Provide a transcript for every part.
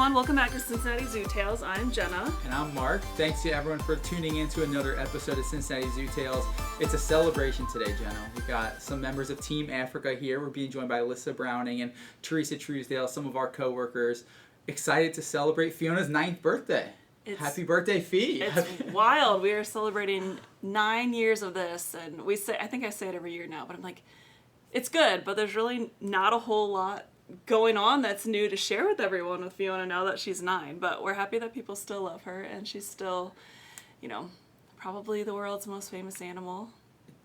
everyone. Welcome back to Cincinnati Zoo Tales. I'm Jenna. And I'm Mark. Thanks to everyone for tuning in to another episode of Cincinnati Zoo Tales. It's a celebration today, Jenna. We've got some members of Team Africa here. We're being joined by Alyssa Browning and Teresa Truesdale, some of our co-workers. Excited to celebrate Fiona's 9th birthday. Happy birthday, Fee. It's wild. We are celebrating 9 years of this, and I think I say it every year now, but I'm like, it's good, but there's really not a whole lot going on that's new to share with everyone with Fiona now that she's 9. But we're happy that people still love her, and she's still, probably the world's most famous animal.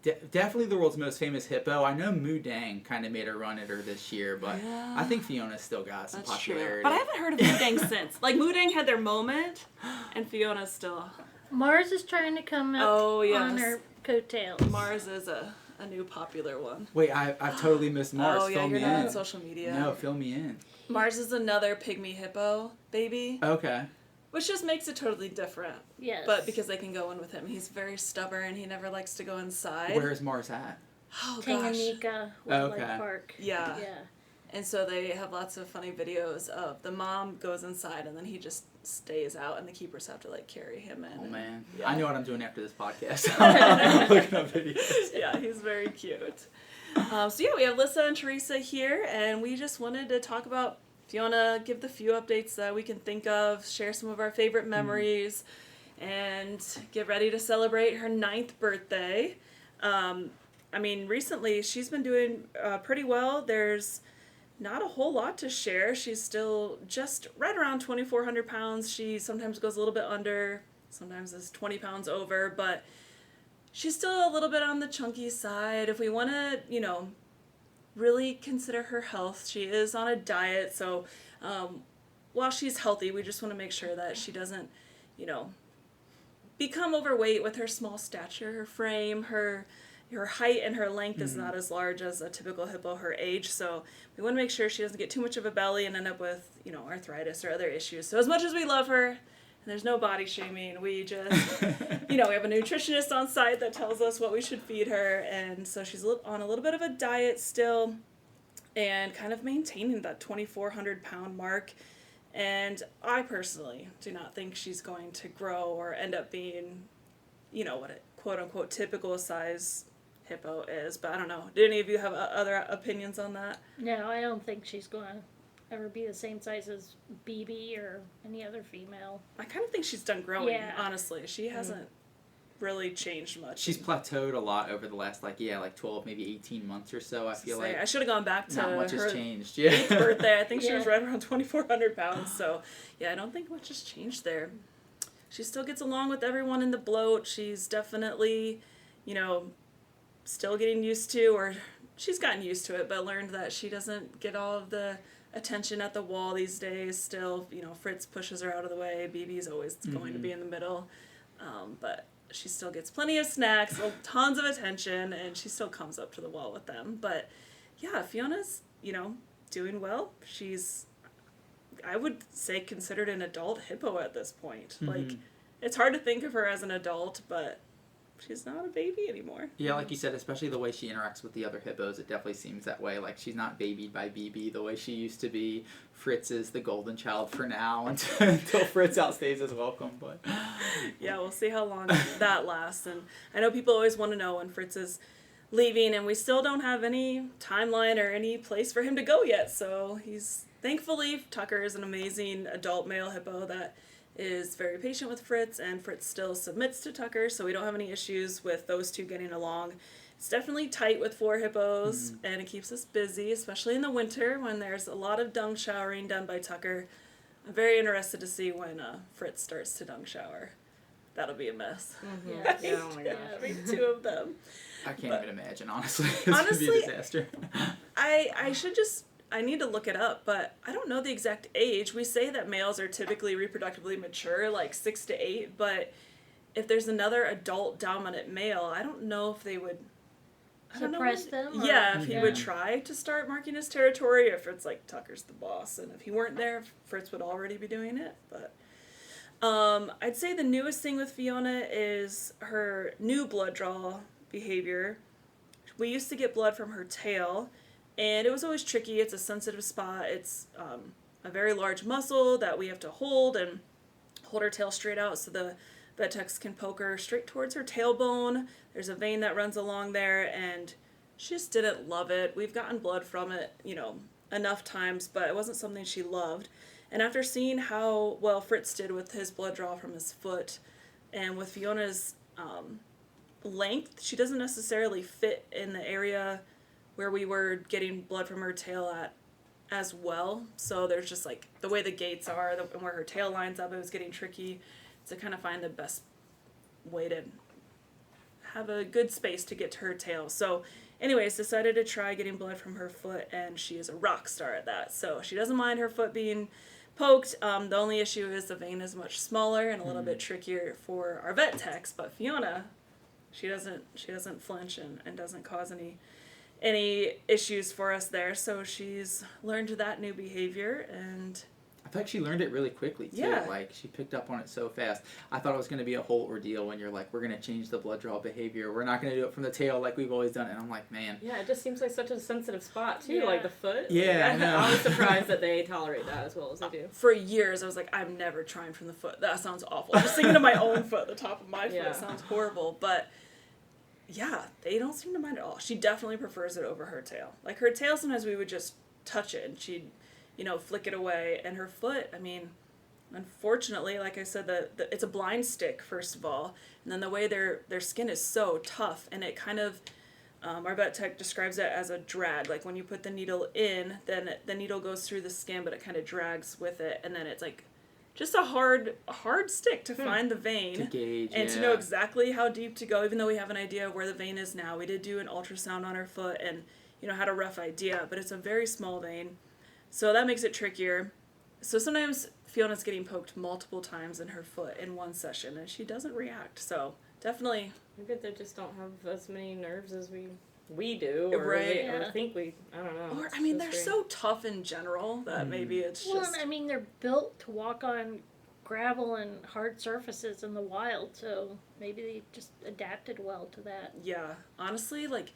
Definitely the world's most famous hippo. I know Mudang kind of made a run at her this year, but yeah. I think Fiona's still got some popularity. True. But I haven't heard of Mudang since. Like, Mudang had their moment, and Fiona's still... Mars is trying to come up on her coattails. Mars is a new popular one. Wait, I've totally missed Mars. Oh, yeah, fill you're me not in. on social media. No, fill me in. Mars is another pygmy hippo baby. Okay. Which just makes it totally different. Yes. But because they can go in with him. He's very stubborn. He never likes to go inside. Where is Mars at? Oh, gosh. Tanganyika Wildlife Park. Yeah. And so they have lots of funny videos of the mom goes inside and then he just stays out and the keepers have to carry him in. Oh man, yeah. I know what I'm doing after this podcast. I'm looking up videos. Yeah, he's very cute. We have Alyssa and Teresa here, and we just wanted to talk about Fiona, give the few updates that we can think of, share some of our favorite memories, and get ready to celebrate her 9th birthday. Recently she's been doing pretty well. There's not a whole lot to share. She's still just right around 2,400 pounds. She sometimes goes a little bit under, sometimes is 20 pounds over, but she's still a little bit on the chunky side. If we want to, really consider her health, she is on a diet. So while she's healthy, we just want to make sure that she doesn't, become overweight with her small stature, her frame, her height and her length is not as large as a typical hippo her age, so we want to make sure she doesn't get too much of a belly and end up with, arthritis or other issues. So as much as we love her, and there's no body shaming, we just, we have a nutritionist on site that tells us what we should feed her, and so she's on a little bit of a diet still, and kind of maintaining that 2,400 pound mark. And I personally do not think she's going to grow or end up being, what a quote-unquote typical size hippo is, but I don't know. Do any of you have other opinions on that? No, I don't think she's going to ever be the same size as BB or any other female. I kind of think she's done growing, honestly. She hasn't really changed much. She's plateaued a lot over the last 12, maybe 18 months or so. I feel like I should have gone back to not much her has changed. Yeah. 8th birthday. I think she was right around 2,400 pounds. So I don't think much has changed there. She still gets along with everyone in the bloat. She's definitely, still getting used to, or she's gotten used to it, but learned that she doesn't get all of the attention at the wall these days. Still, Fritz pushes her out of the way. BB's always going to be in the middle. But she still gets plenty of snacks, tons of attention, and she still comes up to the wall with them. But yeah, Fiona's, doing well. She's, I would say, considered an adult hippo at this point. It's hard to think of her as an adult, but she's not a baby anymore. Yeah, like you said, especially the way she interacts with the other hippos, it definitely seems that way. Like, she's not babied by BB the way she used to be. Fritz is the golden child for now until Fritz outstays his welcome. But yeah, we'll see how long that lasts. And I know people always want to know when Fritz is leaving, and we still don't have any timeline or any place for him to go yet. So thankfully, Tucker is an amazing adult male hippo that is very patient with Fritz, and Fritz still submits to Tucker, so we don't have any issues with those two getting along. It's definitely tight with 4 hippos, and it keeps us busy, especially in the winter when there's a lot of dung showering done by Tucker. I'm very interested to see when Fritz starts to dung shower. That'll be a mess. Yeah, oh my gosh. Having 2 of them. I can't even imagine, honestly. It's going to be a disaster. I need to look it up, but I don't know the exact age. We say that males are typically reproductively mature, like 6 to 8, but if there's another adult dominant male, I don't know if they would suppress them? Yeah, if he would try to start marking his territory, or if it's like Tucker's the boss, and if he weren't there, Fritz would already be doing it. But I'd say the newest thing with Fiona is her new blood draw behavior. We used to get blood from her tail, and it was always tricky. It's a sensitive spot. It's a very large muscle that we have to hold her tail straight out so the vet techs can poke her straight towards her tailbone. There's a vein that runs along there, and she just didn't love it. We've gotten blood from it, enough times, but it wasn't something she loved. And after seeing how well Fritz did with his blood draw from his foot, and with Fiona's length, she doesn't necessarily fit in the area where we were getting blood from her tail at as well. So there's just like the way the gates are and where her tail lines up, it was getting tricky to kind of find the best way to have a good space to get to her tail. So anyways, decided to try getting blood from her foot, and she is a rock star at that. So she doesn't mind her foot being poked. The only issue is the vein is much smaller and a little bit trickier for our vet techs, but Fiona, she doesn't flinch and doesn't cause any issues for us there. So she's learned that new behavior, and I feel like she learned it really quickly too. Yeah. Like she picked up on it so fast. I thought it was going to be a whole ordeal when you're like, we're going to change the blood draw behavior. We're not going to do it from the tail like we've always done it. And I'm like, man. Yeah, it just seems like such a sensitive spot too, Yeah. like the foot. Yeah, I know. I was surprised that they tolerate that as well as they do. for years I was like, I'm never trying from the foot. That sounds awful. Just thinking of my own foot, the top of my foot Yeah. sounds horrible. But yeah, they don't seem to mind at all. She definitely prefers it over her tail. Like her tail, sometimes we would just touch it and she'd, flick it away. And her foot, I mean, unfortunately, like I said, it's a blind stick, first of all. And then the way their skin is so tough, and it kind of, our vet tech describes it as a drag. Like when you put the needle in, then the needle goes through the skin, but it kind of drags with it. And then it's like just a hard stick to find the vein. To gauge, and to know exactly how deep to go, even though we have an idea of where the vein is now. We did do an ultrasound on her foot and, had a rough idea, but it's a very small vein. So that makes it trickier. So sometimes Fiona's getting poked multiple times in her foot in one session, and she doesn't react. So definitely. Maybe they just don't have as many nerves as we do, or Right. or think I don't know. Or, It's I mean, just they're very- so tough in general that maybe it's Well, just. and I mean, they're built to walk on gravel and hard surfaces in the wild, so maybe they just adapted well to that. Yeah, honestly, like,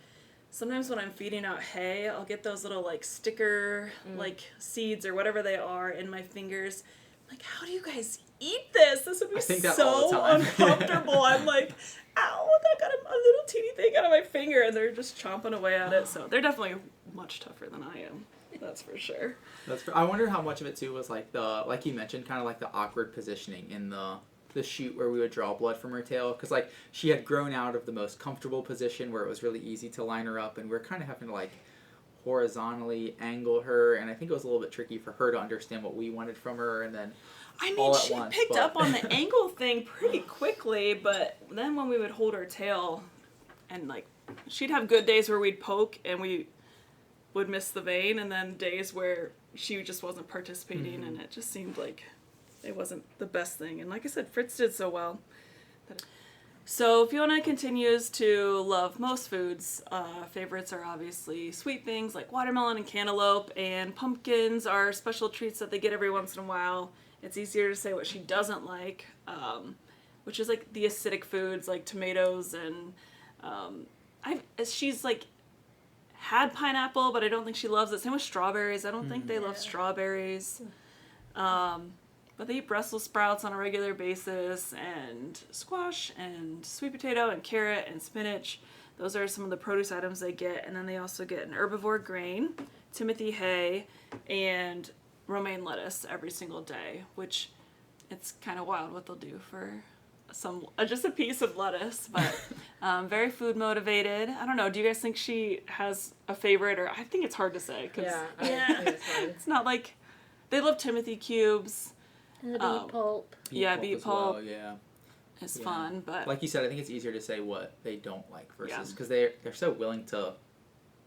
sometimes when I'm feeding out hay, I'll get those little, like, sticker, like, seeds or whatever they are in my fingers. I'm like, how do you guys eat this? This would be I think that all so the time. uncomfortable. I'm like, ow, I got a little teeny thing out of my finger, and they're just chomping away at it. So they're definitely much tougher than I am. That's for sure. I wonder how much of it too was like like you mentioned, kind of like the awkward positioning in the chute where we would draw blood from her tail, because like she had grown out of the most comfortable position where it was really easy to line her up, and we're kind of having to like horizontally angle her, and I think it was a little bit tricky for her to understand what we wanted from her, and then I mean, all at she once, picked but- up on the angle thing pretty quickly, but then when we would hold her tail, and like, she'd have good days where we'd poke and we would miss the vein, and then days where she just wasn't participating, and it just seemed like it wasn't the best thing. And like I said, Fritz did so well. So Fiona continues to love most foods. Favorites are obviously sweet things like watermelon and cantaloupe, and pumpkins are special treats that they get every once in a while. It's easier to say what she doesn't like, which is like the acidic foods like tomatoes, and she's like had pineapple, but I don't think she loves it. Same with strawberries. I don't think they love strawberries. But they eat Brussels sprouts on a regular basis, and squash, and sweet potato, and carrot, and spinach. Those are some of the produce items they get. And then they also get an herbivore grain, Timothy hay, and romaine lettuce every single day, which it's kind of wild what they'll do for just a piece of lettuce, but very food motivated. I don't know. Do you guys think she has a favorite, or I think it's hard to say, because I think it's fine. it's not like they love Timothy cubes. And the beet pulp. Beet as pulp. well, yeah. It's Yeah. fun, but Like you said, I think it's easier to say what they don't like versus Yeah. because they're so willing to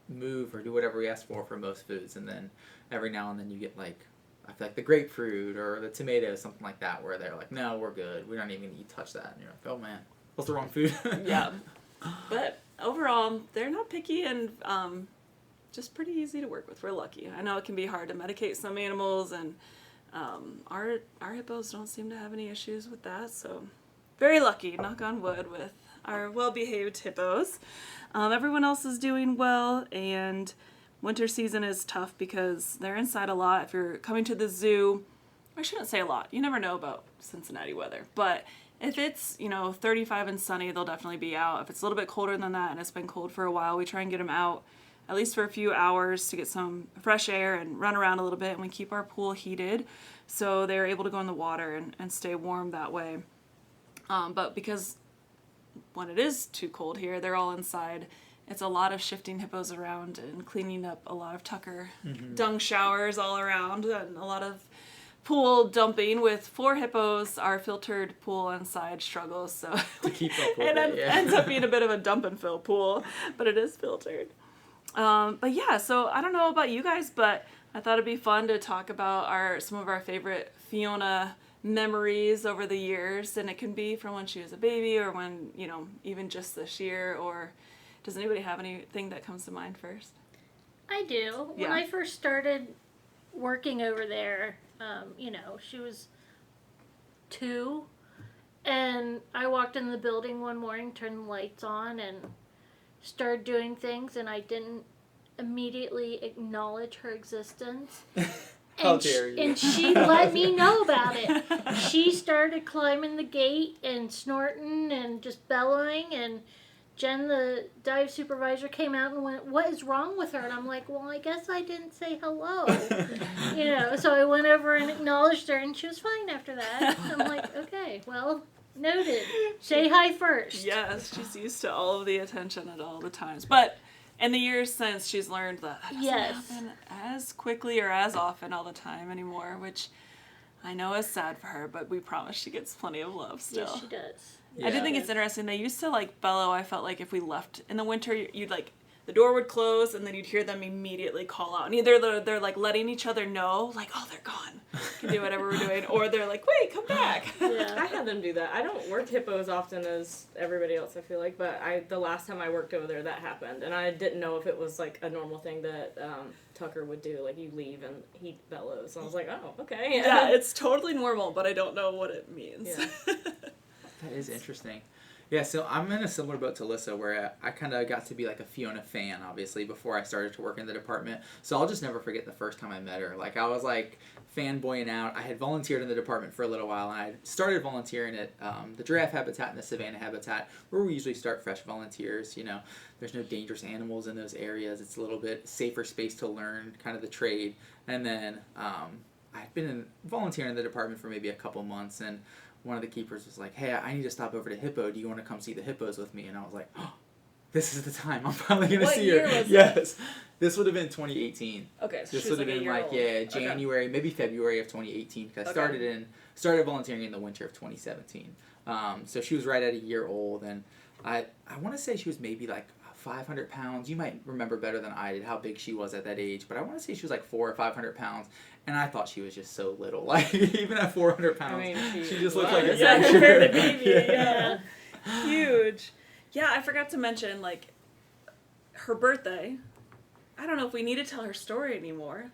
move or do whatever we ask for most foods, and then every now and then you get like, I feel like the grapefruit or the tomato, something like that, where they're like, no, we're good, we don't even need to touch that, and you're like, oh man, what's the wrong food? yeah. But overall, they're not picky, and just pretty easy to work with. We're lucky. I know it can be hard to medicate some animals, and our hippos don't seem to have any issues with that, so very lucky, knock on wood, with our well-behaved hippos. Everyone else is doing well, and winter season is tough because they're inside a lot. If you're coming to the zoo, I shouldn't say a lot. You never know about Cincinnati weather. But if it's, 35 and sunny, they'll definitely be out. If it's a little bit colder than that and it's been cold for a while, we try and get them out at least for a few hours to get some fresh air and run around a little bit. And we keep our pool heated so they're able to go in the water and stay warm that way. But because when it is too cold here, they're all inside. It's a lot of shifting hippos around and cleaning up a lot of Tucker dung showers all around and a lot of pool dumping. With 4 hippos, our filtered pool inside struggles, so To keep up with it it, yeah. ends up being a bit of a dump and fill pool, but it is filtered. But yeah, so I don't know about you guys, but I thought it'd be fun to talk about some of our favorite Fiona memories over the years, and it can be from when she was a baby or when, even just this year. Or does anybody have anything that comes to mind first? I do. Yeah. When I first started working over there, she was 2, and I walked in the building one morning, turned the lights on, and started doing things, and I didn't immediately acknowledge her existence. How dare you. And she let me know about it. She started climbing the gate and snorting and just bellowing, and Jen, the dive supervisor, came out and went, "What is wrong with her?" And I'm like, "Well, I guess I didn't say hello." So I went over and acknowledged her, and she was fine after that. I'm like, okay, well, noted. Say hi first. Yes, she's used to all of the attention at all the times. But in the years since, she's learned that doesn't happen as quickly or as often all the time anymore, which I know is sad for her, but we promise she gets plenty of love still. Yes, she does. I do think it's interesting. They used to bellow. I felt like if we left in the winter, you'd the door would close and then you'd hear them immediately call out. And either they're letting each other know, oh, they're gone, can do whatever we're doing, or they're like, wait, come back. Yeah. I had them do that. I don't work hippo as often as everybody else, I feel like, but the last time I worked over there, that happened, and I didn't know if it was a normal thing that Tucker would do, you leave and he bellows. And I was like, oh, okay. Yeah, it's totally normal, but I don't know what it means. Yeah. That is interesting. Yeah, so I'm in a similar boat to Alyssa, where I kind of got to be a Fiona fan, obviously, before I started to work in the department. So I'll just never forget the first time I met her. I was fanboying out. I had volunteered in the department for a little while, and I started volunteering at the giraffe habitat and the savanna habitat, where we usually start fresh volunteers. There's no dangerous animals in those areas. It's a little bit safer space to learn kind of the trade. And then I'd been volunteering in the department for maybe a couple months, and one of the keepers was like, "Hey, I need to stop over to Hippo. Do you want to come see the hippos with me?" And I was like, "Oh, this is the time. I'm probably going to see her." What year was Yes. This would have been 2018. Okay, so This she was would have a been year old. January, maybe February of 2018, because I started volunteering in the winter of 2017. So she was right at a year old, and I want to say she was maybe 500 pounds. You might remember better than I did how big she was at that age, but I want to say she was 400 or 500 pounds, and I thought she was just so little. Even at 400 pounds, she just looked like a Yeah, young compared to baby. Yeah. Yeah. Huge. Yeah, I forgot to mention, her birthday. I don't know if we need to tell her story anymore.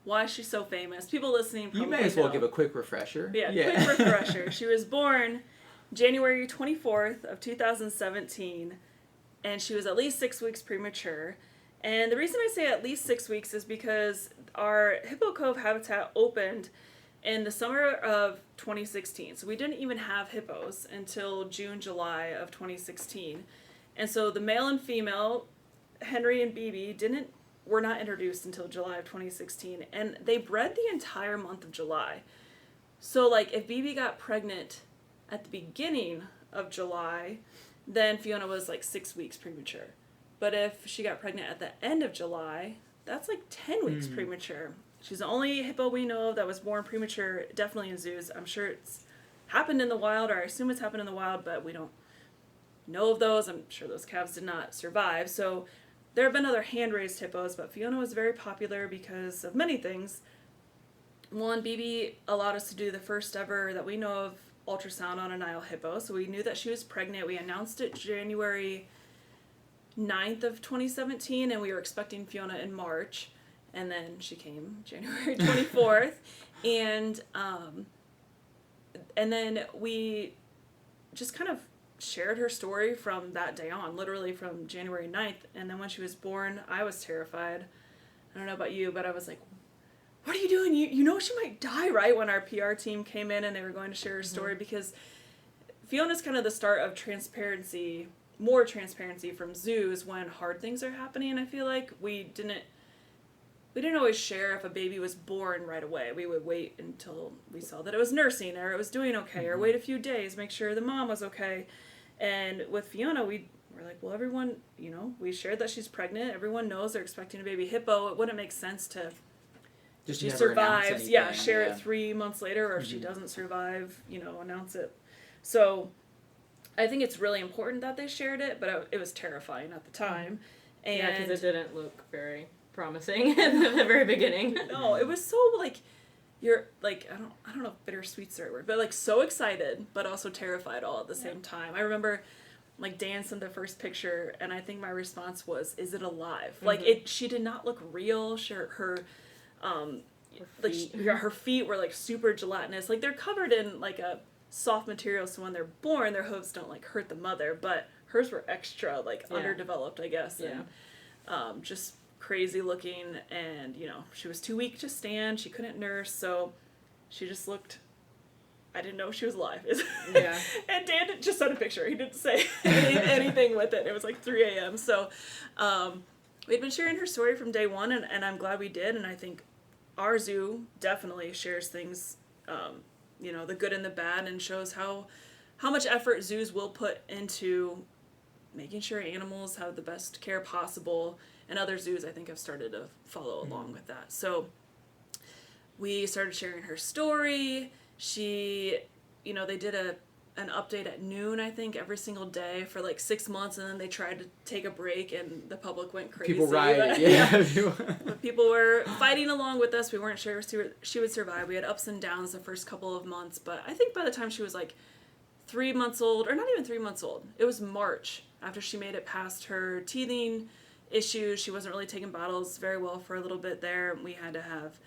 Why she's so famous. People listening probably You may as well know. give a quick refresher. Yeah, quick refresher. She was born January 24th of 2017, and she was at least 6 weeks premature. And the reason I say at least 6 weeks is because our Hippo Cove habitat opened in the summer of 2016. So we didn't even have hippos until June, July of 2016. And so the male and female, Henry and BB, were not introduced until July of 2016. And they bred the entire month of July. So if BB got pregnant at the beginning of July, then Fiona was 6 weeks premature. But if she got pregnant at the end of July, that's 10 weeks premature. She's the only hippo we know of that was born premature, definitely in zoos. I'm sure it's happened in the wild, or I assume it's happened in the wild, but we don't know of those. I'm sure those calves did not survive. So there have been other hand-raised hippos, but Fiona was very popular because of many things. One, BB allowed us to do the first ever that we know of ultrasound on a Nile hippo, so we knew that she was pregnant. We announced it January 9th of 2017, and we were expecting Fiona in March, and then she came January 24th, and then we just kind of shared her story from that day on, literally from January 9th. And then when she was born, I was terrified. I don't know about you, but I was like, what are you doing? You know she might die, right? When our PR team came in and they were going to share her story, because Fiona's kind of the start of more transparency from zoos when hard things are happening. I feel like we didn't always share if a baby was born right away. We would wait until we saw that it was nursing or it was doing okay, or wait a few days, make sure the mom was okay. And with Fiona, we're like, well, everyone, we shared that she's pregnant. Everyone knows they're expecting a baby hippo. It wouldn't make sense to, Just she never survives, announce share anything, it 3 months later, or if she doesn't survive, announce it. So I think it's really important that they shared it, but it was terrifying at the time. And yeah, because it didn't look very promising at the very beginning. No, it was so you're like, I don't know if bittersweet's the right word, but so excited but also terrified all at the same time. I remember Dan sent the first picture and I think my response was, is it alive? She did not look real. Her feet were super gelatinous. They're covered in a soft material, so when they're born their hooves don't hurt the mother, but hers were extra underdeveloped, I guess. Yeah. And just crazy looking, and she was too weak to stand, she couldn't nurse, so she just looked, I didn't know she was alive. Yeah. And Dan just sent a picture, he didn't say anything with it. It was 3 a.m. So we'd been sharing her story from day one, and I'm glad we did. And I think our zoo definitely shares things, the good and the bad, and shows how much effort zoos will put into making sure animals have the best care possible. And other zoos, I think, have started to follow along with that. So we started sharing her story. She, they did an update at noon, I think, every single day for 6 months, and then they tried to take a break, and the public went crazy. People rioted, yeah. But people were fighting along with us. We weren't sure she would survive. We had ups and downs the first couple of months, but I think by the time she was 3 months old, or not even 3 months old, it was March, after she made it past her teething issues. She wasn't really taking bottles very well for a little bit there. We had to have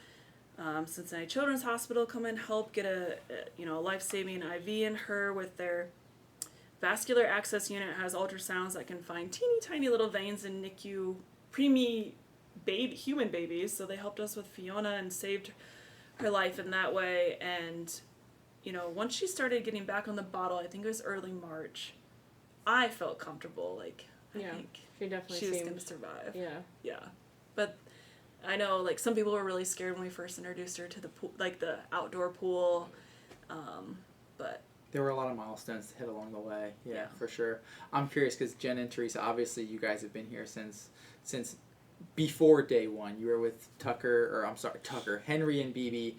Cincinnati Children's Hospital come in, help get a life-saving IV in her with their vascular access unit. It has ultrasounds that can find teeny tiny little veins in NICU preemie human babies. So they helped us with Fiona and saved her life in that way. And once she started getting back on the bottle, I think it was early March, I felt comfortable. I think she definitely she was seemed going to survive. Yeah. But I know some people were really scared when we first introduced her to the pool, the outdoor pool. But there were a lot of milestones to hit along the way. Yeah, for sure. I'm curious because Jen and Teresa, obviously you guys have been here since before day one. You were with Henry and BB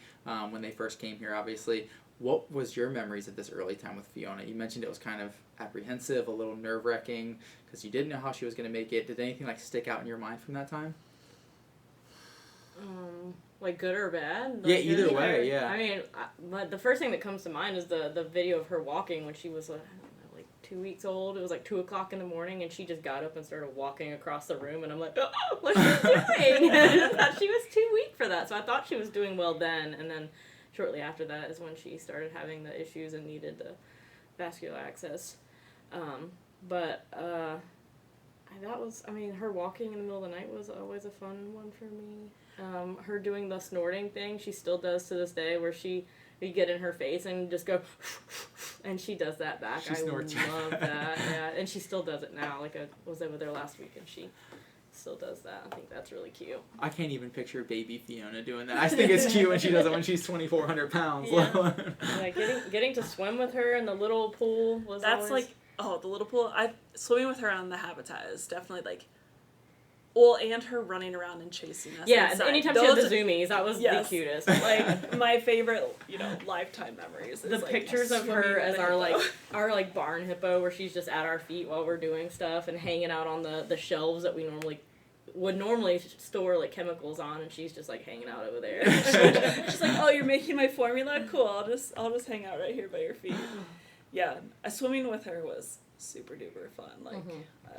when they first came here, obviously. What was your memories of this early time with Fiona? You mentioned it was kind of apprehensive, a little nerve-wracking, because you didn't know how she was going to make it. Did anything stick out in your mind from that time? Good or bad? Yeah, either way, yeah. I mean, the first thing that comes to mind is the video of her walking when she was, 2 weeks old. It was 2 o'clock in the morning, and she just got up and started walking across the room, and I'm like, oh, what's she doing? I thought she was too weak for that, so I thought she was doing well then, and then shortly after that is when she started having the issues and needed the vascular access. Her walking in the middle of the night was always a fun one for me. Her doing the snorting thing, she still does to this day, where you get in her face and just go, and she does that back. She snorts. I love that. Yeah, and she still does it now. I was over there last week, and she still does that. I think that's really cute. I can't even picture baby Fiona doing that. I think it's cute when she does it when she's 2,400 pounds. Yeah. Getting to swim with her in the little pool was that's always... the little pool. Swimming with her on the habitat is definitely and her running around and chasing us. Yeah, inside. anytime she had the zoomies, that was the cutest. My favorite, lifetime memories. The Is, pictures of her as our barn hippo, where she's just at our feet while we're doing stuff and hanging out on the shelves that we would normally store chemicals on, and she's just hanging out over there. She's oh, you're making my formula? Cool. I'll just hang out right here by your feet. Yeah, swimming with her was super duper fun. I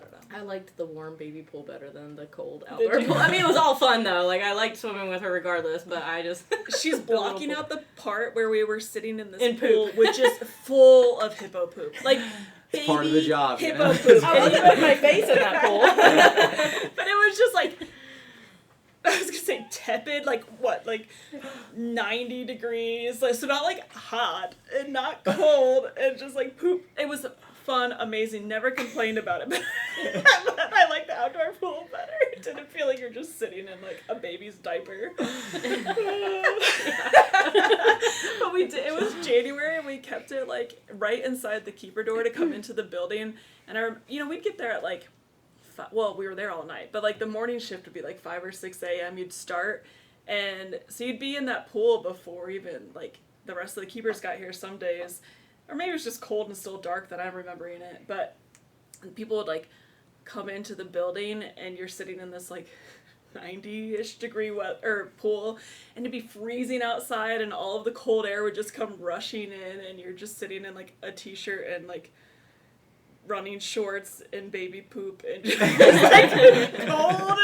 don't know. I liked the warm baby pool better than the cold outdoor pool. I mean, it was all fun though. I liked swimming with her regardless, but I just she's blocking out the part where we were sitting in this pool, which is full of hippo poop. baby part of the job, you hippo know? poop. I was putting my face in that pool. But it was just like, I was gonna say tepid, like what, like 90 degrees, like, so not like hot and not cold, and just like poop. It was fun, amazing, never complained about it, but I like the outdoor pool better. It didn't feel like you're just sitting in like a baby's diaper. But we did, it was January and we kept it like right inside the keeper door to come into the building, and we'd get there at like, well, we were there all night, but like the morning shift would be like 5 or 6 a.m. You'd start, and so you'd be in that pool before even like the rest of the keepers got here some days, or maybe it was just cold and still dark that I'm remembering it. But people would like come into the building, and you're sitting in this like 90-ish degree pool, and it'd be freezing outside, and all of the cold air would just come rushing in, and you're just sitting in like a t-shirt and like running shorts and baby poop and just like cold,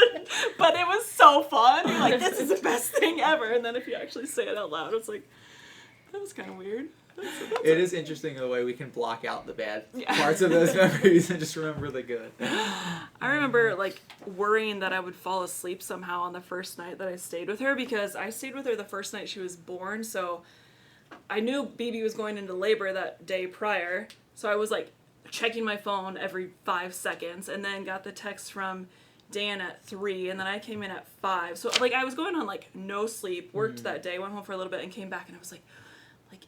but it was so fun. You're like, this is the best thing ever. And then if you actually say it out loud, it's like, that was kind of weird. It is interesting the way we can block out the bad parts of those memories and just remember the good. I remember like worrying that I would fall asleep somehow on the first night that I stayed with her, because I stayed with her the first night she was born, so I knew BB was going into labor that day prior, so I was like checking my phone every 5 seconds, and then got the text from Dan at 3, and then I came in at 5. So like I was going on like no sleep, worked that day, went home for a little bit, and came back, and I was like,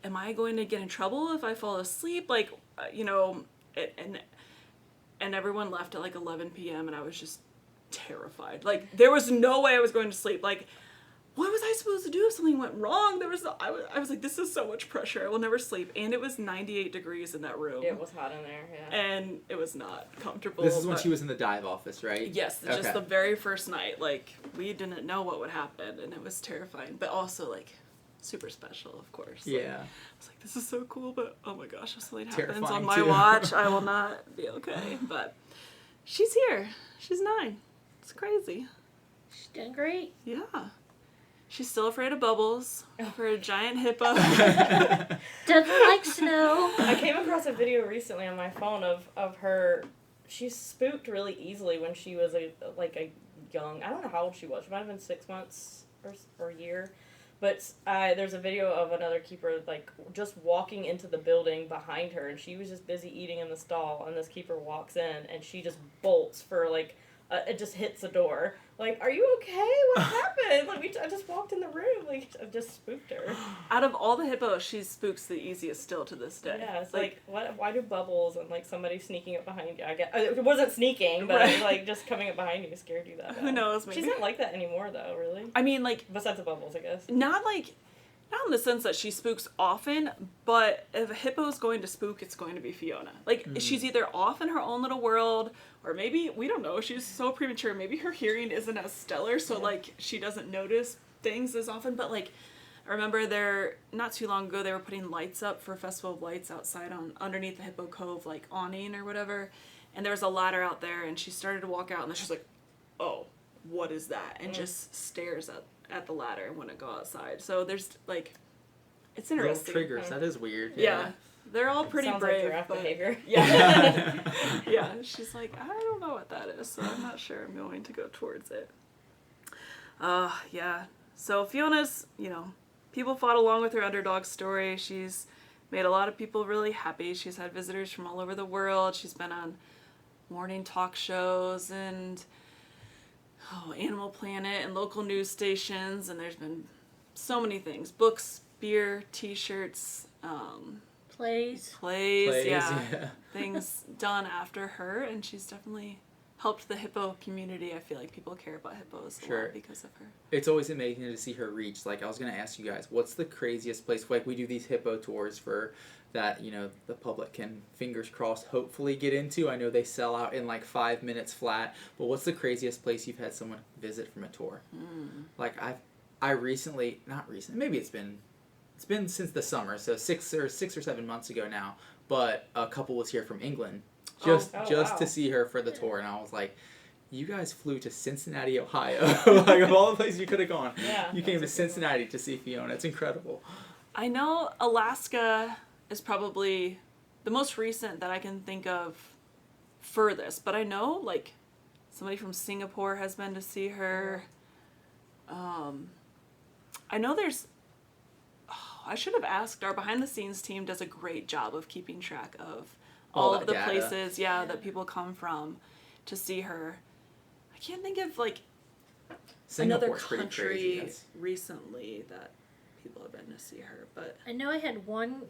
am I going to get in trouble if I fall asleep? Like, and everyone left at like 11 p.m. and I was just terrified. Like there was no way I was going to sleep. Like, what was I supposed to do if something went wrong? I was like, this is so much pressure. I will never sleep. And it was 98 degrees in that room. It was hot in there, yeah. And it was not comfortable. This is when she was in the dive office, right? Yes, just the very first night. Like, we didn't know what would happen, and it was terrifying. But also, like, super special, of course. Yeah. Like, I was like, this is so cool, but oh my gosh, if something happens Terrifying on my too. watch, I will not be okay. But she's here. She's 9. It's crazy. She's doing great. Yeah. She's still afraid of bubbles for a giant hippo. Doesn't like snow. I came across a video recently on my phone of her. She spooked really easily when she was a young. I don't know how old she was. She might have been 6 months or a year. But there's a video of another keeper like just walking into the building behind her, and she was just busy eating in the stall, and this keeper walks in, and she just bolts for like it just hits the door. Like, are you okay? What happened? Like, I just walked in the room. Like, I just spooked her. Out of all the hippos, she spooks the easiest still to this day. Yeah, it's like why do bubbles and like somebody sneaking up behind you? I guess it wasn't sneaking, but Right. like just coming up behind you scared you that bad. Who knows? Maybe. She's not like that anymore, though. Really. I mean, like, Besides the bubbles, I guess. not in the sense that she spooks often, but if a hippo's going to spook, it's going to be Fiona. Like, she's either off in her own little world, or maybe, we don't know, she's so premature, maybe her hearing isn't as stellar, so, like, she doesn't notice things as often, but, like, I remember not too long ago, they were putting lights up for Festival of Lights outside underneath the Hippo Cove, like, awning or whatever, and there was a ladder out there, and she started to walk out, and then she's like, oh, what is that? And just stares at the ladder and wouldn't go outside. So there's like, it's Real interesting. triggers. That is weird. Yeah. They're all pretty Sounds brave. like giraffe but behavior. Yeah. Yeah. She's like, I don't know what that is, so I'm not sure I'm going to go towards it. Yeah. So Fiona's, people fought along with her underdog story. She's made a lot of people really happy. She's had visitors from all over the world. She's been on morning talk shows and Animal Planet and local news stations, and there's been so many things. Books, beer, t-shirts, Plays. plays, yeah. Things done after her, and she's definitely helped the hippo community. I feel like people care about hippos a lot because of her. It's always amazing to see her reach. Like, I was going to ask you guys, what's the craziest place? Like, we do these hippo tours for that, the public can, fingers crossed, hopefully get into. I know they sell out in like 5 minutes flat, but what's the craziest place you've had someone visit from a tour? Like, I recently, not recently, maybe it's been since the summer, so 6 or 7 months ago now, but a couple was here from England just to see her for the tour, and I was like, you guys flew to Cincinnati, Ohio. Like, of all the places you could have gone, you came to Cincinnati to see Fiona. It's incredible. I know Alaska is probably the most recent that I can think of furthest, but I know like somebody from Singapore has been to see her. I know there's, I should have asked, our behind the scenes team does a great job of keeping track of all of the data. places, that people come from to see her. I can't think of like another Singapore's pretty country crazy. That's- recently that people have been to see her, but I know I had one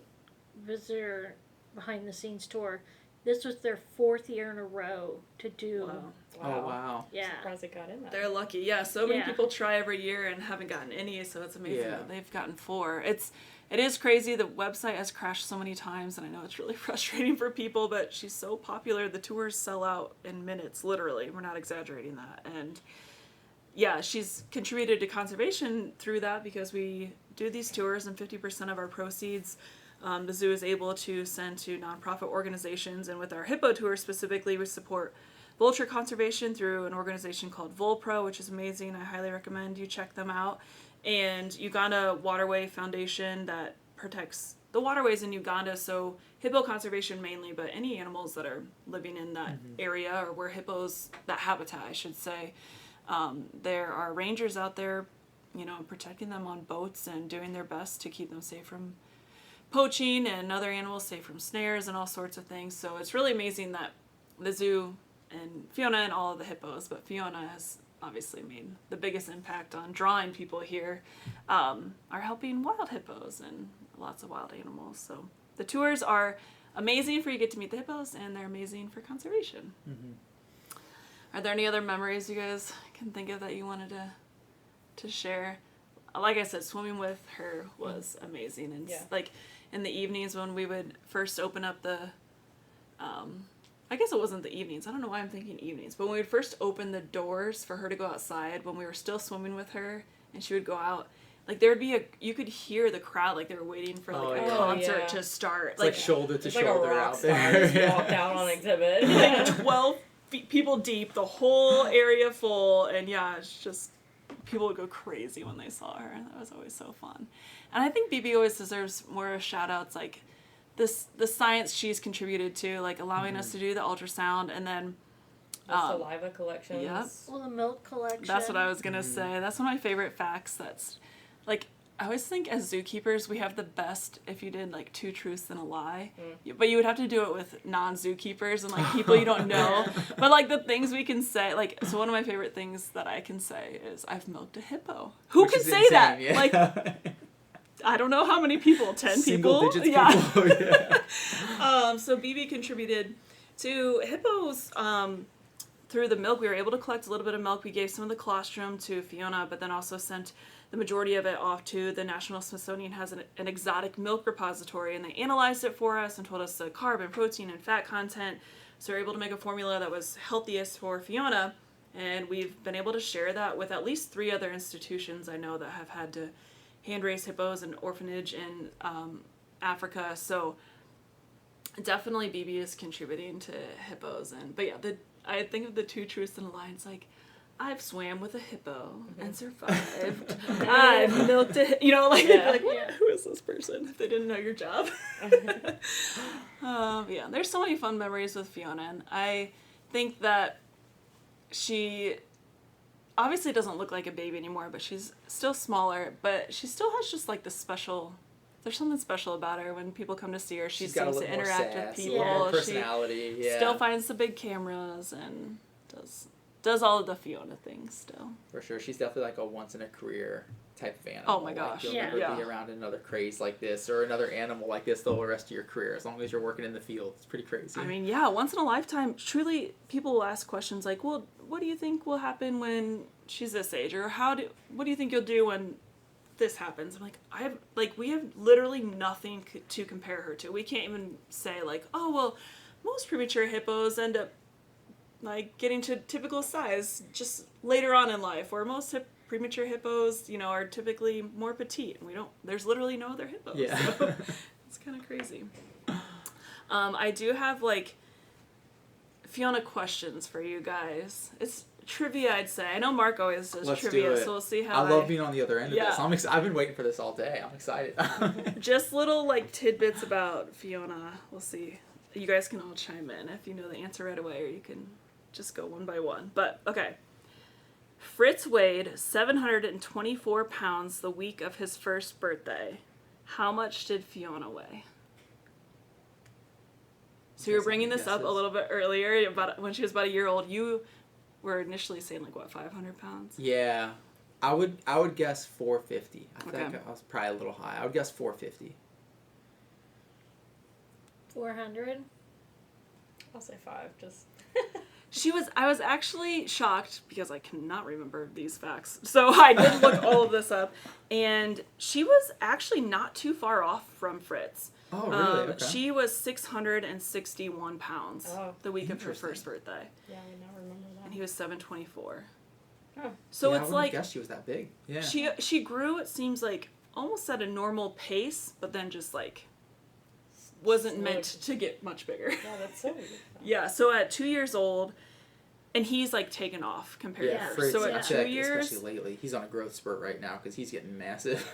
visitor behind the scenes tour. This was their 4th year in a row to do. wow. Oh, wow. Yeah. Surprised it got in that. They're lucky. Yeah, so many Yeah. people try every year and haven't gotten any, so it's amazing Yeah. that they've gotten 4. It is crazy. The website has crashed so many times, and I know it's really frustrating for people, but she's so popular. The tours sell out in minutes, literally. We're not exaggerating that. And yeah, she's contributed to conservation through that because we do these tours, and 50% of our proceeds the zoo is able to send to nonprofit organizations. And with our hippo tour specifically, we support vulture conservation through an organization called Volpro, which is amazing. I highly recommend you check them out. And Uganda Waterway Foundation that protects the waterways in Uganda, so hippo conservation mainly, but any animals that are living in that area or where hippos, that habitat I should say. There are rangers out there, protecting them on boats and doing their best to keep them safe from poaching and other animals, safe from snares and all sorts of things. So it's really amazing that the zoo and Fiona and all of the hippos, but Fiona has obviously made the biggest impact on drawing people here, are helping wild hippos and lots of wild animals. So the tours are amazing for you to get to meet the hippos, and they're amazing for conservation. Are there any other memories you guys can think of that you wanted to share? Like I said, swimming with her was amazing, and like in the evenings when we would first open up the I guess it wasn't the evenings. I don't know why I'm thinking evenings. But when we would first open the doors for her to go outside, when we were still swimming with her and she would go out, like there would be you could hear the crowd, like they were waiting for like a concert to start. It's like shoulder to It's shoulder like a rock out star there. just walked out on exhibit. Like 12 people deep, the whole area full. And yeah, it's just, people would go crazy when they saw her. And that was always so fun. And I think BB always deserves more shout outs, like the science she's contributed to, like allowing us to do the ultrasound, and then The saliva collections. Yep. Well, the milk collection. that's what I was gonna say. That's one of my favorite facts. That's like, I always think as zookeepers we have the best if you did like 2 truths and a lie, but you would have to do it with non-zookeepers and like people you don't know. But like the things we can say, like, so one of my favorite things that I can say is I've milked a hippo. Who Which can is say insane, that? yeah. Like, I don't know how many people, 10 Single people. digits people. Yeah. So BB contributed to hippos through the milk. We were able to collect a little bit of milk. We gave some of the colostrum to Fiona, but then also sent the majority of it off to the National Smithsonian has an exotic milk repository, and they analyzed it for us and told us the carbon, protein, and fat content. So we were able to make a formula that was healthiest for Fiona, and we've been able to share that with at least 3 other institutions I know that have had to hand-raise hippos, an orphanage in Africa. So definitely BB is contributing to hippos. But yeah, I think of the 2 truths and a lie. It's like, I've swam with a hippo and survived. I've milked a who is this person? If they didn't know your job. Yeah, there's so many fun memories with Fiona, and I think that she obviously doesn't look like a baby anymore, but she's still smaller, but she still has just like this special, there's something special about her when people come to see her. She She's got a seems to little more interact sass, with a people. little more She personality. Yeah. still finds the big cameras and does all of the Fiona things still. For sure. She's definitely like a once in a career type of animal. Oh my gosh. Like, you'll Yeah. never be around another craze like this or another animal like this the whole rest of your career, as long as you're working in the field. It's pretty crazy. I mean, yeah, once in a lifetime. Truly, people will ask questions like, well, what do you think will happen when she's this age? Or what do you think you'll do when this happens? I'm like, we have literally nothing to compare her to. We can't even say like, oh, well, most premature hippos end up like getting to typical size just later on in life, where most premature hippos, are typically more petite, and there's literally no other hippos. Yeah. So it's kind of crazy. I do have like Fiona questions for you guys. trivia, I'd say. I know Mark always does Let's trivia, do it. so we'll see how I love being on the other end of Yeah. this. I've been waiting for this all day. I'm excited. Just little, like, tidbits about Fiona. We'll see. You guys can all chime in if you know the answer right away, or you can just go one by one. But, okay. Fritz weighed 724 pounds the week of his first birthday. How much did Fiona weigh? So you were bringing this up a little bit earlier, about when she was about a year old. You were initially saying, like, what, 500 pounds? Yeah. I would guess 450. I Okay. think I was probably a little high. I would guess 450. 400. I'll say 5. Just. I was actually shocked because I cannot remember these facts. So I did look all of this up. And she was actually not too far off from Fritz. Oh, really? Okay. She was 661 pounds the week of her Interesting. first birthday. Yeah, I now remember that. And he was 724. Huh. So yeah, it's I like guess she was that big. Yeah. she grew, it seems like, almost at a normal pace, but then just like wasn't meant to get much bigger. Yeah, that's so weird. Yeah, so at 2 years old, and he's like taken off compared to Yeah, her. Fritz, So I at checked, 2 years, especially lately, he's on a growth spurt right now because he's getting massive.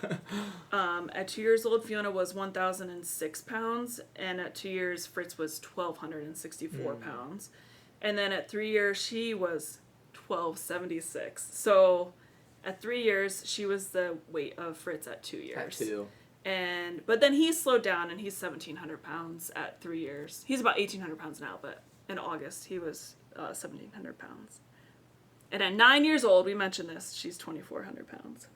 at 2 years old, Fiona was 1,006 pounds, and at 2 years, Fritz was 1,264 pounds, and then at 3 years, she was 1,276. So at 3 years, she was the weight of Fritz at 2 years. At 2. But then he's slowed down, and he's 1,700 pounds at 3 years. He's about 1,800 pounds now, but in August he was 1,700 pounds. And at 9 years old, we mentioned this, she's 2,400 pounds.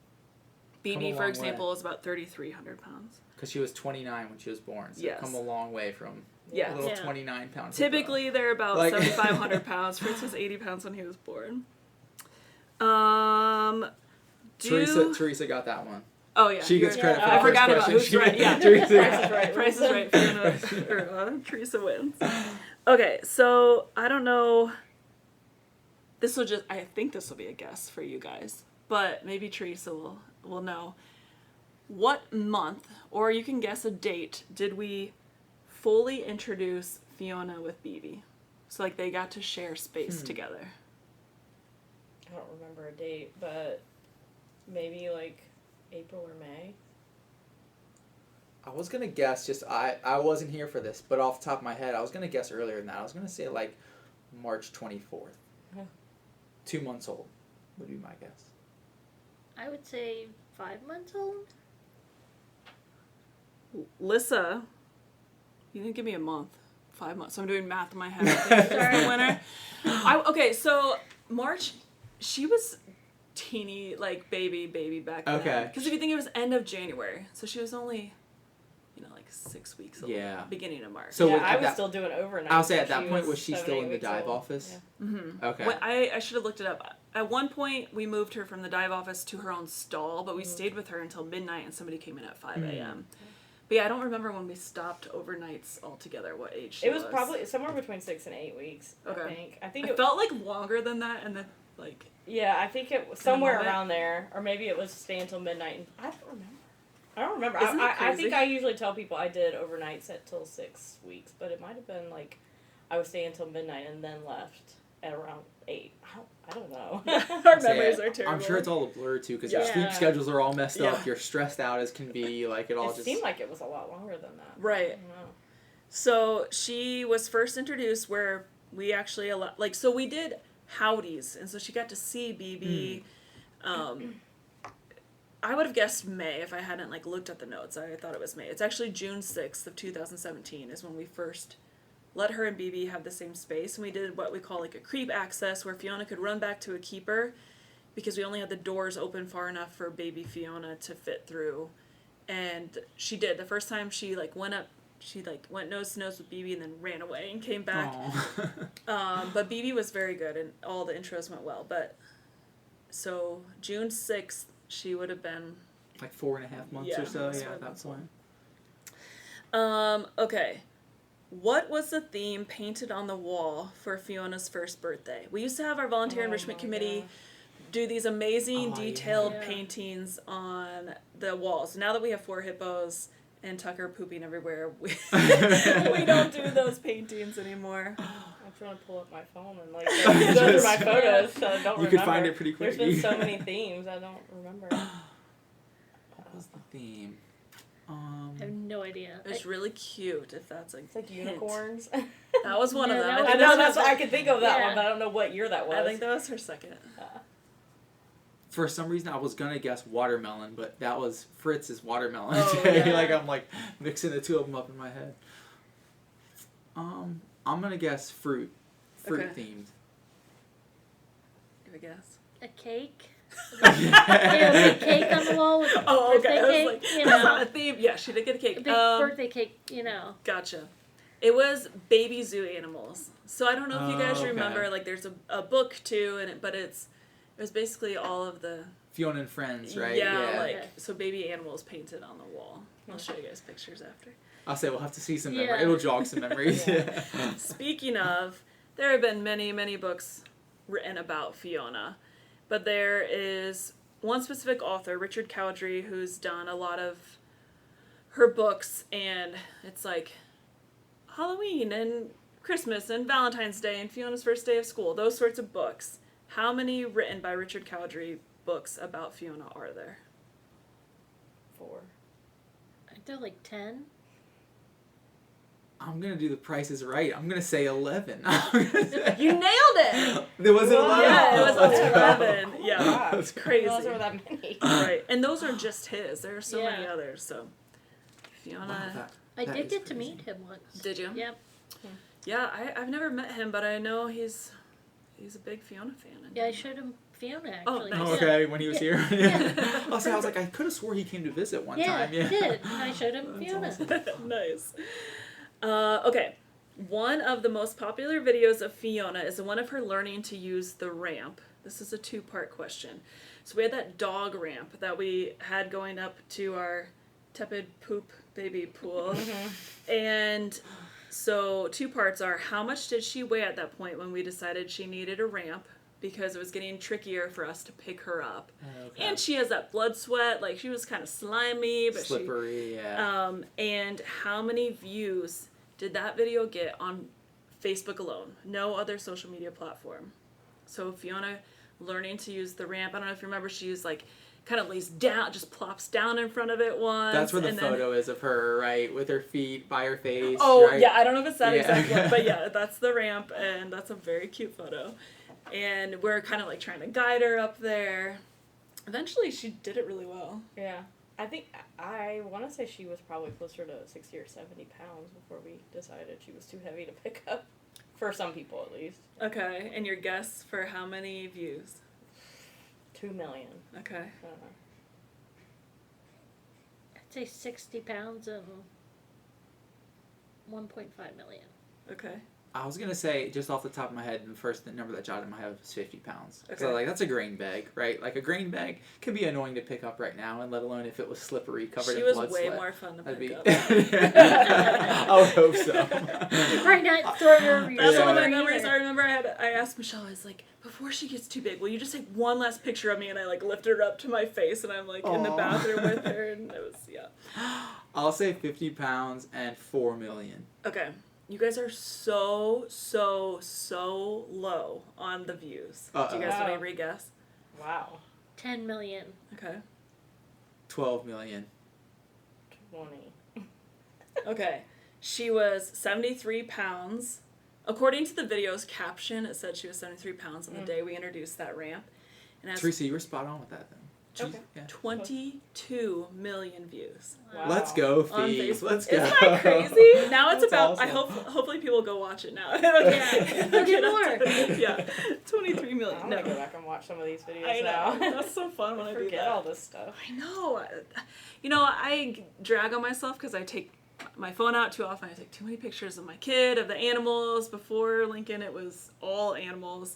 Come a BB, for long example, way. is about 3,300 pounds. Because she was 29 when she was born, so Yes. come a long way from Yes. a little Yeah. 29-pound. Typically, they're about Like- 7,500 pounds. Fritz was 80 pounds when he was born. Teresa got that one. Oh, yeah. She gets credit for the I first forgot about question. who's right. Yeah. Teresa Price is Right. Price is Right. Fiona, Teresa wins. Okay, so I don't know. I think this will be a guess for you guys, but maybe Teresa will know. What month, or you can guess a date, did we fully introduce Fiona with BB? So like they got to share space together. I don't remember a date, but maybe like April or May. I was going to guess, I wasn't here for this, but off the top of my head, I was going to guess earlier than that. I was going to say like March 24th. Huh. 2 months old would be my guess. I would say 5 months old. Lissa, you didn't give me a month. 5 months. So I'm doing math in my head. I think is the winner. Okay, so March, she was teeny, like baby back then. Okay. Because if you think it was end of January, so she was only, like 6 weeks old. Yeah. Beginning of March. So yeah, at I was that- still doing overnight. I'll say so at that point, was she 7, still 8 in the weeks dive old. office? Yeah. Mm-hmm. Okay. I should have looked it up. At one point, we moved her from the dive office to her own stall, but we stayed with her until midnight, and somebody came in at 5 a.m. But yeah, I don't remember when we stopped overnights altogether, what age she It was probably somewhere between 6 and 8 weeks. Okay. I think It felt like longer than that, and then, like... Yeah, I think it was somewhere moment? around there, or maybe it was stay until midnight. And I don't remember. Isn't it I think crazy? I usually tell people I did overnights till 6 weeks, but it might have been like I would stay until midnight and then left at around 8. I don't know. Our So, yeah, memories are terrible. I'm sure it's all a blur too, because your Yeah. sleep schedules are all messed up. Yeah. You're stressed out as can be. Like it all It just. seemed like it was a lot longer than that. Right. I don't know. So she was first introduced where we actually so we did howdies, and so she got to see BB. I would have guessed May if I hadn't looked at the notes. I thought it was May. It's actually June 6th of 2017 is when we first let her and BB have the same space, and we did what we call a creep access, where Fiona could run back to a keeper because we only had the doors open far enough for baby Fiona to fit through. And she did. The first time she went up, she went nose to nose with BB and then ran away and came back. But BB was very good and all the intros went well. But so June 6th, she would have been like 4.5 months Yeah, or so. almost Yeah, 5 at that months point. Okay. What was the theme painted on the wall for Fiona's first birthday? We used to have our volunteer enrichment committee do these amazing detailed paintings on the walls. Now that we have 4 hippos and Tucker pooping everywhere, we don't do those paintings anymore. I I'm trying to pull up my phone and like go through my photos, so I don't remember. You could find it pretty quickly. There's been so many themes, I don't remember. What was the theme? I have no idea. It's really cute if that's like It's like hint. unicorns. That was one of No, them. that was- I think know, was that's her- what I could think of that Yeah. one, but I don't know what year that was. I think that was her second. For some reason, I was gonna guess watermelon, but that was Fritz's watermelon Oh, day. yeah. Like I'm like mixing the two of them up in my head. I'm gonna guess fruit Okay. themed. Give a guess. A cake. A big cake on the wall with a Oh, okay. birthday I was cake. like, You that's know, not a theme. Yeah, she did get a a cake. big birthday cake. You know. Gotcha. It was baby zoo animals. So I don't know if you guys Oh, okay. remember. Like, there's a book too, but it was basically all of the Fiona and Friends, right? Yeah, like Okay. so baby animals painted on the wall. I'll show you guys pictures after. I'll say we'll have to see some Yeah. memory. It'll jog some memories. Yeah. Speaking of, there have been many books written about Fiona, but there is one specific author, Richard Cowdery, who's done a lot of her books, and it's like Halloween and Christmas and Valentine's Day and Fiona's first day of school, those sorts of books. How many written by Richard Cowdery books about Fiona are there? 4. I think they're like 10. I'm gonna do the Price is Right. I'm gonna say 11. You nailed it! There was 11. Yeah, it was Let's go. 11. Yeah, Wow. it's crazy. Those are that many. Right, and those are just his. There are so many Yeah. others. So, Fiona, Wow, that I is did get to crazy. meet him once. did you? Yep. Yeah, I've never met him, but I know he's a big Fiona fan. Yeah, I showed him Fiona Oh, actually. nice. Oh, Yeah. okay, when he was Yeah. here. Yeah. I was like, I could have swore he came to visit one Yeah, time. Yeah. I did. I showed him That's Fiona. awesome. Nice. Okay. One of the most popular videos of Fiona is the one of her learning to use the ramp. This is a 2-part question. So we had that dog ramp that we had going up to our tepid poop baby pool. And so 2 parts are, how much did she weigh at that point when we decided she needed a ramp? Because it was getting trickier for us to pick her up. Okay. And she has that blood sweat, like she was kind of slimy, but Slippery, yeah. and how many views did that video get on Facebook alone? No other social media platform. So Fiona learning to use the ramp. I don't know if you remember, she used like kind of lays down, just plops down in front of it once. That's where the and then- photo is of her, right? With her feet by her face. Oh, right? yeah, I don't know if it's that Yeah. exact one, but yeah, that's the ramp, and that's a very cute photo. And we're kind of like trying to guide her up there. Eventually, she did it really well. Yeah. I think, I want to say she was probably closer to 60 or 70 pounds before we decided she was too heavy to pick up. For some people, at least. Okay, and your guess for how many views? 2 million. Okay. I don't know. I'd say 60 pounds of 1.5 million. Okay. I was gonna say, just off the top of my head, the first number that jotted in my head was 50 pounds. Okay. So like that's a grain bag, right? Like a grain bag can be annoying to pick up right now, and let alone if it was slippery, covered She in was blood way sweat. more fun to That'd pick be. up. I would hope so. Right now, throwing her That's Yeah. one of my either. memories. I remember I asked Michelle, I was like, before she gets too big, will you just take one last picture of me? And I like lifted her up to my face, and I'm like in the Aw. bathroom with her, and it was, yeah. I'll say 50 pounds and 4 million. Okay. You guys are so low on the views. Do Uh-oh. you guys want Wow. to re-guess? Wow. 10 million. Okay. 12 million. 20. Okay. She was 73 pounds. According to the video's caption, it said she was 73 pounds on the day we introduced that ramp. And it has Teresa, you were spot on with that then. Okay. Yeah. 22 million views. Wow. Let's go, On Fee. Facebook. Let's go. Isn't that crazy? Now it's That's about. awesome. I hope. Hopefully, people go watch it now. Yeah. Look at more. Yeah, 23 million. I'm No, gonna go back and watch some of these videos I know. now. That's so fun when I do forget that. all this stuff. I know. You know, I drag on myself because I take my phone out too often. I take too many pictures of my kid, of the animals. Before Lincoln, it was all animals.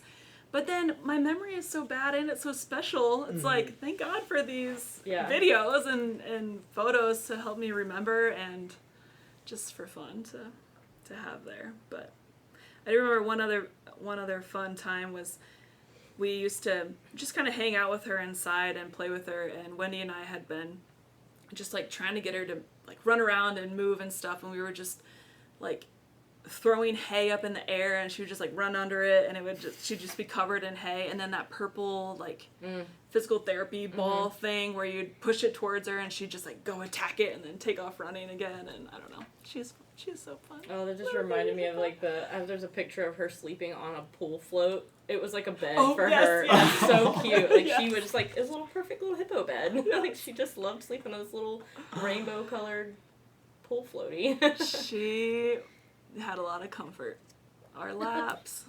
But then my memory is so bad and it's so special. It's like, thank God for these Yeah. videos and photos to help me remember and just for fun to have there. But I do remember one other fun time was we used to just kind of hang out with her inside and play with her, and Wendy and I had been just like trying to get her to like run around and move and stuff, and we were just like throwing hay up in the air, and she would just like run under it, and she'd just be covered in hay. And then that purple like physical therapy ball thing where you'd push it towards her and she'd just like go attack it and then take off running again. And I don't know, she's so fun. Oh, that just reminded me of like there's a picture of her sleeping on a pool float. It was like a bed for her. Yes. So cute. Like Yes. she was just like, it was a little perfect little hippo bed. Like she just loved sleeping on this little rainbow colored pool floaty. She had a lot of comfort. Our laps,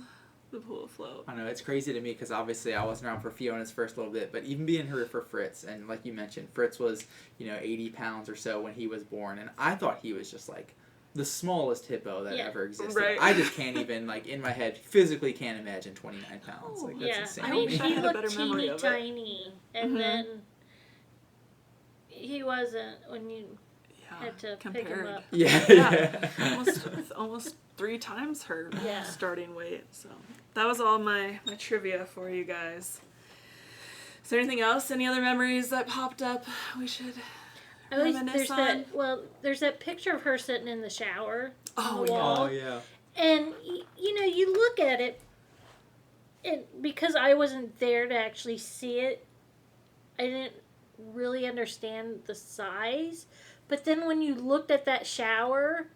the pool float. I know, it's crazy to me because obviously I wasn't around for Fiona's first little bit, but even being here for Fritz, and like you mentioned, Fritz was, 80 pounds or so when he was born, and I thought he was just like the smallest hippo that ever existed. Right. I just can't even, like, in my head, physically can't imagine 29 pounds. Like, that's insane. I mean, wish I he had a looked better memory teeny of it. tiny, and then he wasn't when you had to pick him up. Yeah. almost 3 times her Yeah. starting weight. So that was all my trivia for you guys. Is there anything else? Any other memories that popped up we should reminisce on? There's that picture of her sitting in the shower on the yeah. wall. Oh, yeah. And, you look at it, and because I wasn't there to actually see it, I didn't really understand the size. But then when you looked at that shower,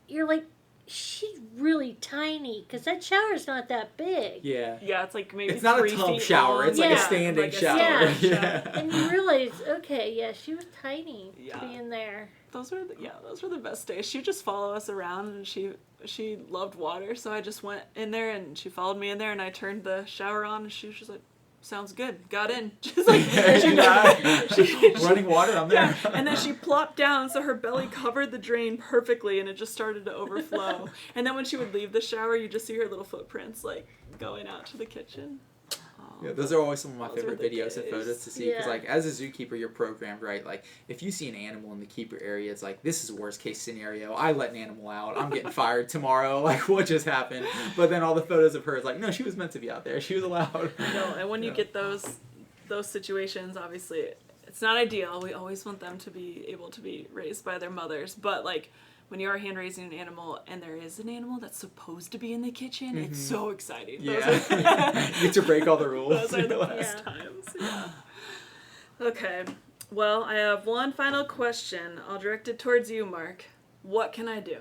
you're like, she's really tiny, because that shower's not that big. Yeah. Yeah, it's like maybe It's not a 3 tub feet shower. long. It's like a Yeah. standing Like a shower. standing Yeah. shower. And you realize, okay, yeah, she was tiny Yeah. being there. Those were the best days. She would just follow us around, and she loved water, so I just went in there and she followed me in there, and I turned the shower on, and she was just like, sounds good. Got in. Just like Running water, I'm there. yeah. And then she plopped down, so her belly covered the drain perfectly, and it just started to overflow. And then when she would leave the shower, you just see her little footprints like going out to the kitchen. Yeah, those are always some of my Those favorite are the videos and days. photos to see. Because, Yeah. like, as a zookeeper, you're programmed, right? Like, if you see an animal in the keeper area, it's like, this is a worst case scenario. I let an animal out. I'm getting fired tomorrow. Like, what just happened? But then all the photos of her is like, no, she was meant to be out there. She was allowed. No, and when you get those situations, obviously, it's not ideal. We always want them to be able to be raised by their mothers. But, like, when you are hand raising an animal and there is an animal that's supposed to be in the kitchen, it's so exciting. Yeah. You get to break all the rules. Those are the Yeah. best times. Yeah. Okay. Well, I have one final question. I'll direct it towards you, Mark. What can I do?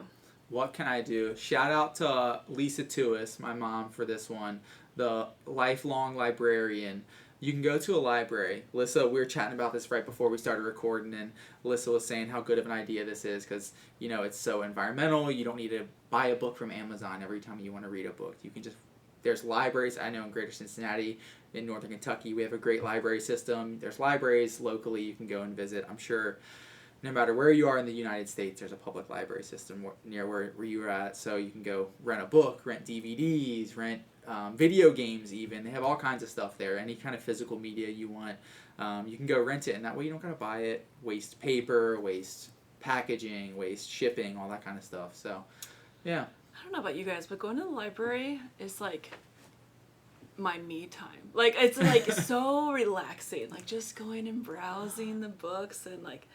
What can I do? Shout out to Lisa Tuis, my mom, for this one, the lifelong librarian. You can go to a library. Lissa, we were chatting about this right before we started recording, and Lissa was saying how good of an idea this is because, it's so environmental. You don't need to buy a book from Amazon every time you want to read a book. You can just, there's libraries. I know in Greater Cincinnati, in Northern Kentucky, we have a great library system. There's libraries locally you can go and visit. I'm sure no matter where you are in the United States, there's a public library system near where you're at. So you can go rent a book, rent DVDs, rent video games even. They have all kinds of stuff there. Any kind of physical media you want, you can go rent it. And that way you don't gotta buy it, waste paper, waste packaging, waste shipping, all that kind of stuff. So, yeah. I don't know about you guys, but going to the library is like my me time. Like, it's like so relaxing. Like, just going and browsing the books, and like,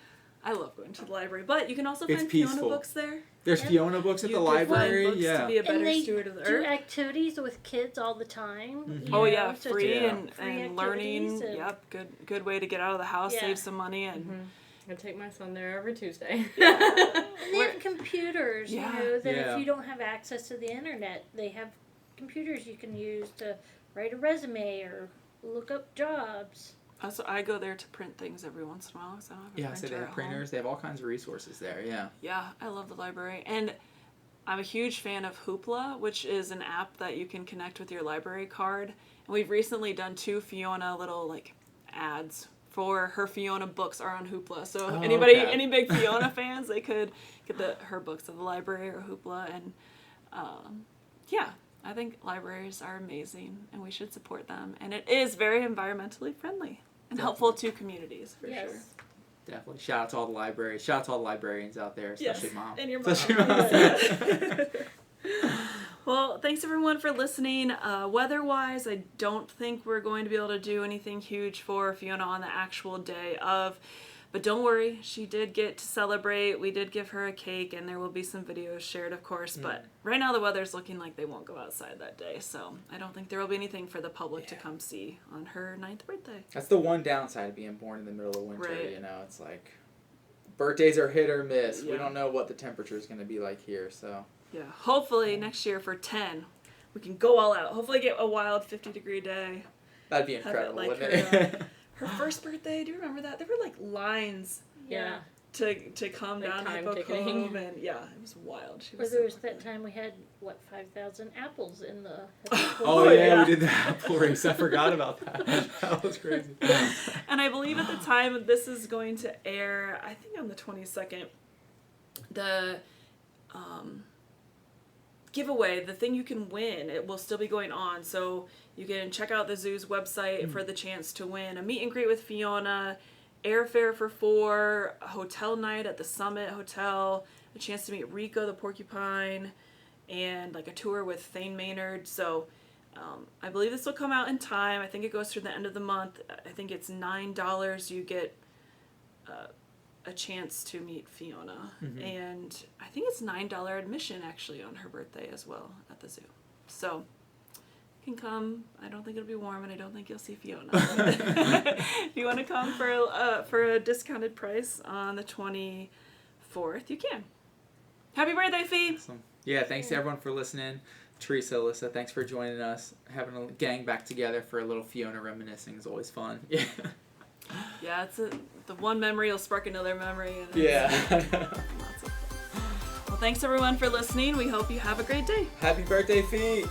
I love going to the library. But you can also It's find peaceful. Fiona books there. There's Yeah. Fiona books at You the can library. find books Yeah. to be a better And they steward of the do earth. activities with kids all the time. Mhm. you Oh know, yeah, so it's free Yeah. and free learning. activities and- Yep, good way to get out of the house, Yeah. save some money, and I take my son there every Tuesday. And they have computers, Yeah. that Yeah. if you don't have access to the internet, they have computers you can use to write a resume or look up jobs. also I go there to print things every once in a while because I don't have a Yeah, printer so they at have home. printers. They have all kinds of resources there. Yeah. Yeah, I love the library. And I'm a huge fan of Hoopla, which is an app that you can connect with your library card. And we've recently done 2 Fiona little like ads for her Fiona books are on Hoopla. So Oh, anybody, okay. any big Fiona fans, they could get her books at the library or Hoopla. And yeah, I think libraries are amazing and we should support them. And it is very environmentally friendly and helpful to communities for sure. Definitely. Shout out to all the libraries. Shout out to all the librarians out there, especially mom. And your mom. Especially mom. Well, thanks everyone for listening. Weather-wise, I don't think we're going to be able to do anything huge for Fiona on the actual day of But don't worry, she did get to celebrate. We did give her a cake, and there will be some videos shared, of course. But right now the weather's looking like they won't go outside that day, so I don't think there will be anything for the public to come see on her 9th birthday. That's the one downside of being born in the middle of winter, Right. you know. It's like birthdays are hit or miss. We Yeah. don't know what the temperature is going to be like here, so. Yeah, hopefully next year for 10, we can go all out. Hopefully get a wild 50-degree day. That'd be Have it incredible, like wouldn't it? her first birthday, do you remember that? There were like lines Yeah. to come Like down time Hippo ticketing. Cove, and yeah, it was wild. She Or was there so was that lucky. time we had, 5,000 apples in the... Oh, yeah, yeah. we did the apple race. I forgot about that. That was crazy. And I believe at the time this is going to air, I think on the 22nd, the giveaway, the thing you can win, it will still be going on. So you can check out the zoo's website for the chance to win a meet and greet with Fiona, airfare for 4, a hotel night at the Summit Hotel, a chance to meet Rico the porcupine, and like a tour with Thane Maynard. So I believe this will come out in time. I think it goes through the end of the month. I think it's $9. You get a chance to meet Fiona. And I think it's $9 admission actually on her birthday as well at the zoo. So you can come. I don't think it'll be warm, and I don't think you'll see Fiona. If you want to come for a discounted price on the 24th, you can. Happy birthday, Fee! Awesome. Yeah, thanks to everyone for listening. Teresa, Alyssa, thanks for joining us. Having a gang back together for a little Fiona reminiscing is always fun. Yeah. Yeah, it's the one memory will spark another memory. And it's Yeah. lots of fun. Well, thanks everyone for listening. We hope you have a great day. Happy birthday, Fee!